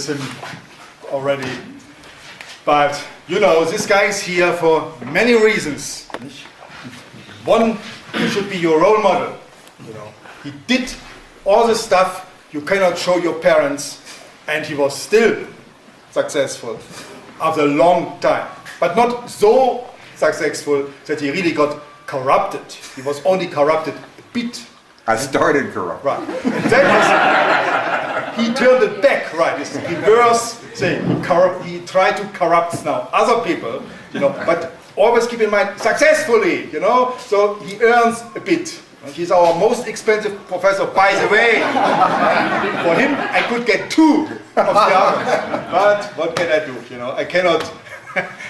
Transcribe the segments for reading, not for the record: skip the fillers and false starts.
with him already. But, you know, this guy is here for many reasons. One, he should be your role model. You know, he did all the stuff you cannot show your parents, and he was still successful after a long time. But not so successful that he really got corrupted. He was only corrupted a bit. I started corrupt. Right. And then he turned it back, right? It's the reverse thing. He tried to corrupt now other people, you know, but always keep in mind, successfully, you know, so he earns a bit. He's our most expensive professor, by the way. For him, I could get 2 of the others. But what can I do? You know, I cannot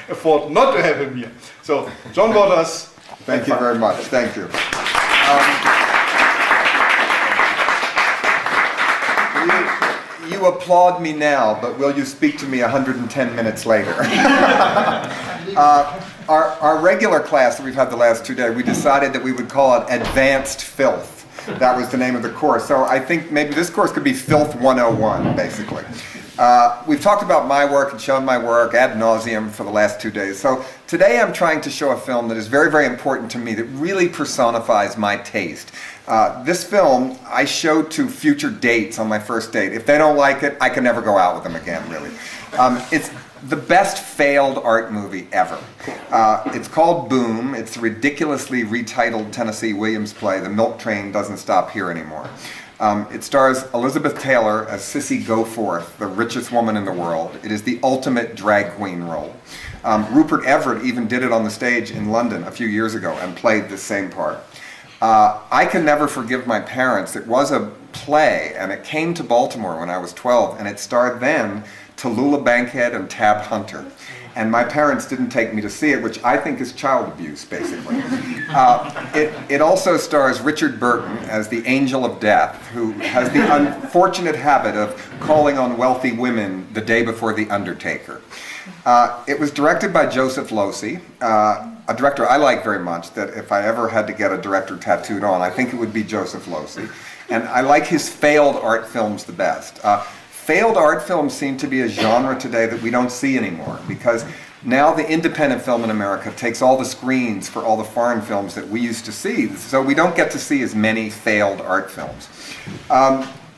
afford not to have him here. So, John Waters. Thank you very much. Thank you. You applaud me now, but will you speak to me 110 minutes later? Our regular class that we've had the last 2 days, we decided that we would call it Advanced Filth. That was the name of the course. So I think maybe this course could be Filth 101, basically. We've talked about my work and shown my work ad nauseum for the last 2 days. So today I'm trying to show a film that is very, very important to me, that really personifies my taste. This film I showed to future dates on my first date. If they don't like it, I can never go out with them again, really. It's the best failed art movie ever. It's called Boom. It's a ridiculously retitled Tennessee Williams play, The Milk Train Doesn't Stop Here Anymore. It stars Elizabeth Taylor as Sissy Goforth, the richest woman in the world. It is the ultimate drag queen role. Rupert Everett even did it on the stage in London a few years ago and played the same part. I can never forgive my parents. It was a play, and it came to Baltimore when I was 12, and it starred then Tallulah Bankhead and Tab Hunter. And my parents didn't take me to see it, which I think is child abuse, basically. It also stars Richard Burton as the Angel of Death, who has the unfortunate habit of calling on wealthy women the day before The Undertaker. It was directed by Joseph Losey, a director I like very much, that if I ever had to get a director tattooed on, I think it would be Joseph Losey. And I like his failed art films the best. Failed art films seem to be a genre today that we don't see anymore, because now the independent film in America takes all the screens for all the foreign films that we used to see, so we don't get to see as many failed art films.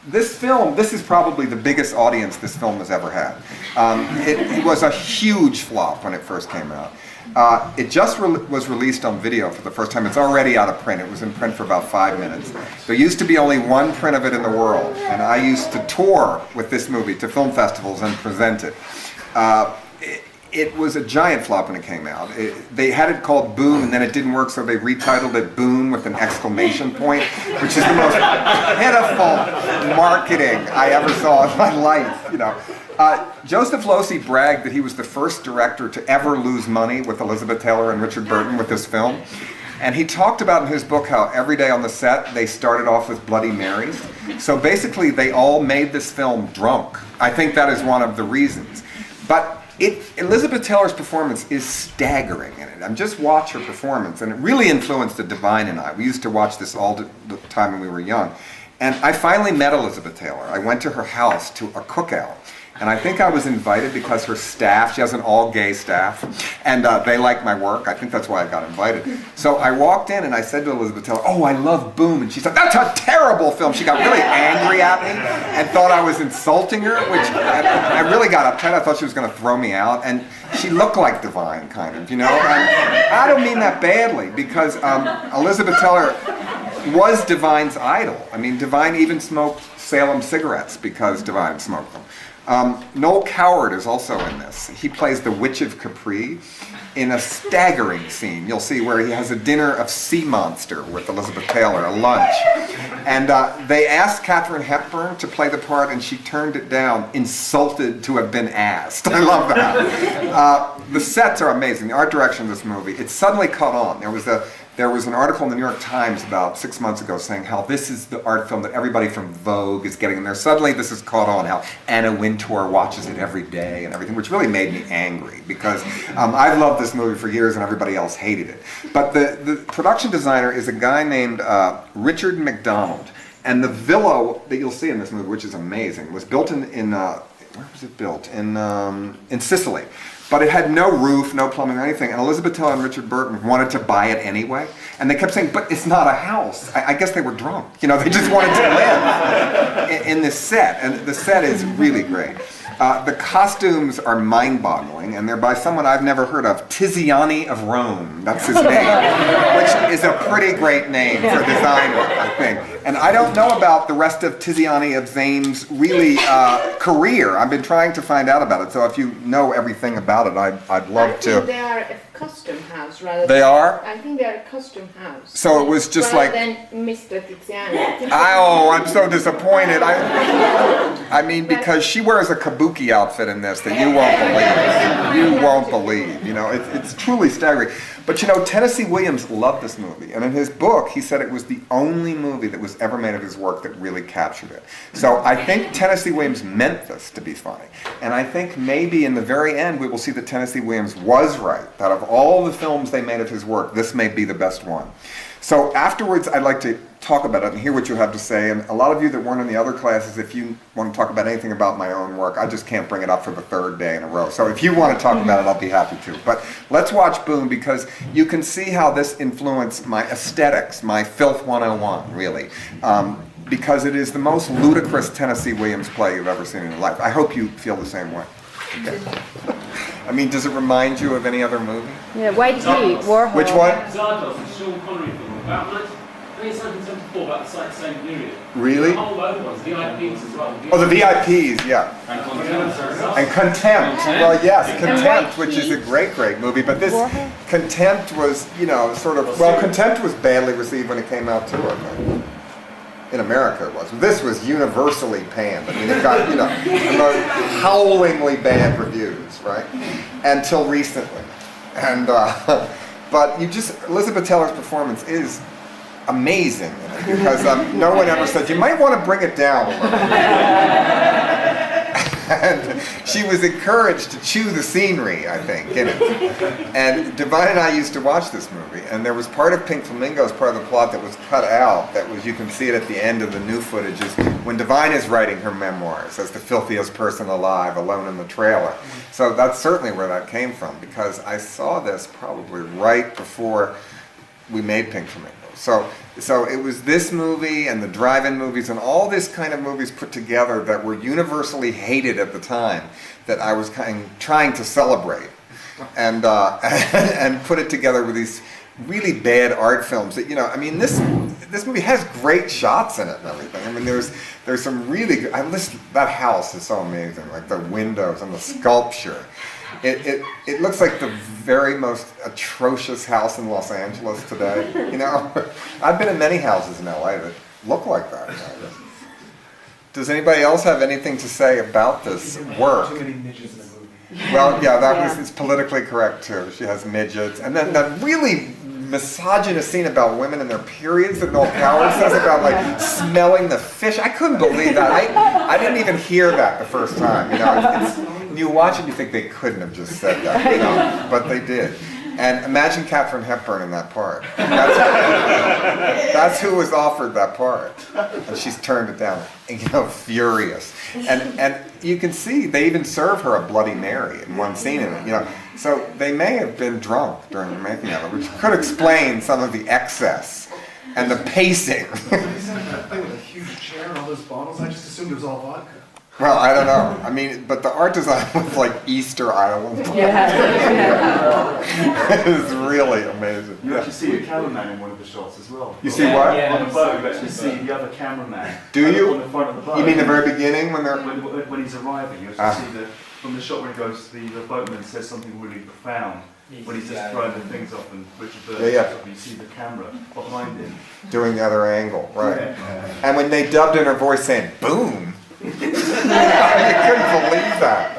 This film, this is probably the biggest audience this film has ever had. It was a huge flop when it first came out. It just was released on video for the first time. It's already out of print. It was in print for about 5 minutes. There used to be only one print of it in the world, and I used to tour with this movie to film festivals and present it. It was a giant flop when it came out. They had it called Boom, and then it didn't work, so they retitled it Boom with an exclamation point, which is the most pitiful marketing I ever saw in my life. You know, Joseph Losey bragged that he was the first director to ever lose money with Elizabeth Taylor and Richard Burton with this film. And he talked about in his book how every day on the set they started off with Bloody Marys. So basically they all made this film drunk. I think that is one of the reasons. But Elizabeth Taylor's performance is staggering in it. Just watch her performance, and it really influenced the Divine and I. We used to watch this all the time when we were young. And I finally met Elizabeth Taylor. I went to her house to a cookout. And I think I was invited because her staff, she has an all-gay staff, and they like my work. I think that's why I got invited. So I walked in and I said to Elizabeth Taylor, "Oh, I love Boom." And she said, "That's a terrible film." She got really angry at me and thought I was insulting her, which I really got upset. I thought she was going to throw me out. And she looked like Divine, kind of, you know. And I don't mean that badly, because Elizabeth Taylor was Divine's idol. I mean, Divine even smoked Salem cigarettes because Divine smoked them. Noel Coward is also in this. He plays the Witch of Capri in a staggering scene. You'll see where he has a dinner of sea monster with Elizabeth Taylor, a lunch. And they asked Katharine Hepburn to play the part, and she turned it down, insulted to have been asked. I love that. The sets are amazing. The art direction of this movie, it suddenly caught on. There was an article in the New York Times about 6 months ago saying how this is the art film that everybody from Vogue is getting in there. Suddenly this is caught on, how Anna Wintour watches it every day and everything, which really made me angry, because I've loved this movie for years and everybody else hated it. But the production designer is a guy named Richard McDonald. And the villa that you'll see in this movie, which is amazing, was built in where was it built? In Sicily. But it had no roof, no plumbing or anything, and Elizabeth Taylor and Richard Burton wanted to buy it anyway, and they kept saying, but it's not a house. I guess they were drunk. You know, they just wanted to live in this set, and the set is really great. The costumes are mind-boggling, and they're by someone I've never heard of, Tiziani of Rome. That's his name, which is a pretty great name for a designer, I think. And I don't know about the rest of Tiziani of Zane's really career. I've been trying to find out about it, so if you know everything about it, I'd love to. I think they are a costume house rather They are? I think they are a costume house. So it was just rather like... than Mr. Tiziani. Oh, I'm so disappointed. I mean, because she wears a kabuki outfit in this that you won't believe. You won't believe. You know, it's truly staggering. But you know, Tennessee Williams loved this movie, and in his book, he said it was the only movie that was ever made of his work that really captured it. So I think Tennessee Williams meant this to be funny, and I think maybe in the very end we will see that Tennessee Williams was right. That of all the films they made of his work, this may be the best one. So afterwards, I'd like to talk about it and hear what you have to say. And a lot of you that weren't in the other classes, if you want to talk about anything about my own work, I just can't bring it up for the third day in a row. So if you want to talk about it, I'll be happy to. But let's watch Boom, because you can see how this influenced my aesthetics, my Filth 101, really. Because it is the most ludicrous Tennessee Williams play you've ever seen in your life. I hope you feel the same way. Okay. I mean, does it remind you of any other movie? Yeah, White Heat, Warhol. Which one? Zardos, a Sean Connery film about, I think it's 1974, about the same period. Really? The whole other ones, VIPs as well. Oh, the VIPs, yeah. And Contempt. Well, yes, Contempt, which is a great, great movie. But this Contempt was, you know, sort of, well, Contempt was badly received when it came out too, I think. In America it was. This was universally panned. I mean, it got, you know, the most howlingly bad reviews, right? Until recently. And, but you just, Elizabeth Taylor's performance is amazing in it, because no one ever said, you might want to bring it down a little. And she was encouraged to chew the scenery, I think, in it. And Divine and I used to watch this movie, and there was part of Pink Flamingos, part of the plot that was cut out, that was, you can see it at the end of the new footage, is when Divine is writing her memoirs as the filthiest person alive, alone in the trailer. So that's certainly where that came from, because I saw this probably right before we made Pink Flamingos. So it was this movie and the drive-in movies and all this kind of movies put together that were universally hated at the time that I was trying to celebrate and put it together with these really bad art films that, you know, I mean, this movie has great shots in it and everything. I mean, there's some really good, that house is so amazing, like the windows and the sculpture. It looks like the very most atrocious house in Los Angeles today. You know, I've been in many houses in LA that look like that. Does anybody else have anything to say about this work? Too many midgets in the movie. Well, yeah, it's politically correct too. She has midgets, and then that really misogynist scene about women and their periods that Noel Coward says about like smelling the fish. I couldn't believe that. I didn't even hear that the first time. You know, when you watch it, you think they couldn't have just said that, you know, but they did. And imagine Katharine Hepburn in that part. That's who was offered that part, and she's turned it down. You know, furious. And you can see they even serve her a Bloody Mary in one scene in it. You know, so they may have been drunk during the making of it, which could explain some of the excess and the pacing. Isn't that thing with a huge chair and all those bottles? I just assumed it was all vodka. Well, I don't know. I mean, but the art design was like Easter Island. It's really amazing. You actually see a cameraman in one of the shots as well. You see what? On the boat, you actually see the other cameraman. Do you? On the front of the boat. You mean the very beginning when they're... When he's arriving, you actually see from the shot where he goes, the boatman says something really profound. When he's just throwing the things up and Richard Burton, you see the camera behind him. Doing the other angle, right. Yeah. And when they dubbed in her voice saying, boom, you couldn't believe that.